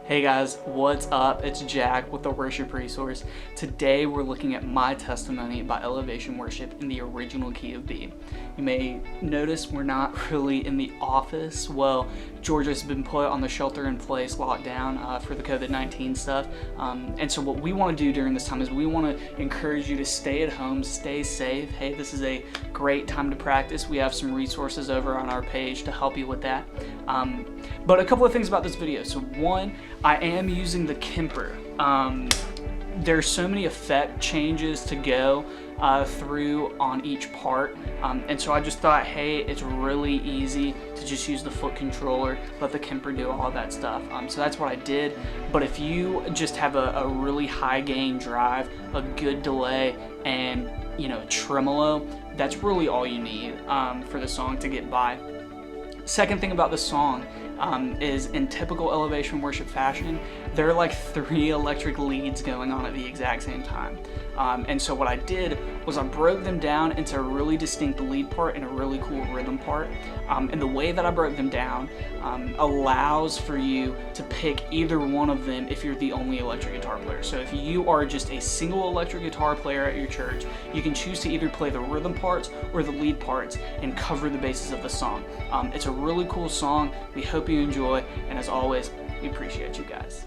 Hey guys, what's up? It's Jack with the Worship Resource. Today we're looking at My Testimony by Elevation Worship in the original key of B. You may notice we're not really in the office. Well, Georgia's been put on the shelter-in-place lockdown for the COVID-19 stuff. And so what we want to do during this time is we want to encourage you to stay at home, stay safe. Hey, this is a great time to practice. We have some resources over on our page to help you with that. But a couple of things about this video. So one, I am using the Kemper. There's so many effect changes to go through on each part, and so I just thought, hey, it's really easy to just use the foot controller, let the Kemper do all of that stuff. So that's what I did. But if you just have a really high gain drive, a good delay, and tremolo, that's really all you need for the song to get by. Second thing about the song is, in typical Elevation Worship fashion, there are like 3 electric leads going on at the exact same time. And so what I did was I broke them down into a really distinct lead part and a really cool rhythm part. And the way that I broke them down allows for you to pick either one of them if you're the only electric guitar player. So if you are just a single electric guitar player at your church, you can choose to either play the rhythm parts or the lead parts and cover the bases of the song. It's a really cool song. We hope you enjoy, and as always, we appreciate you guys.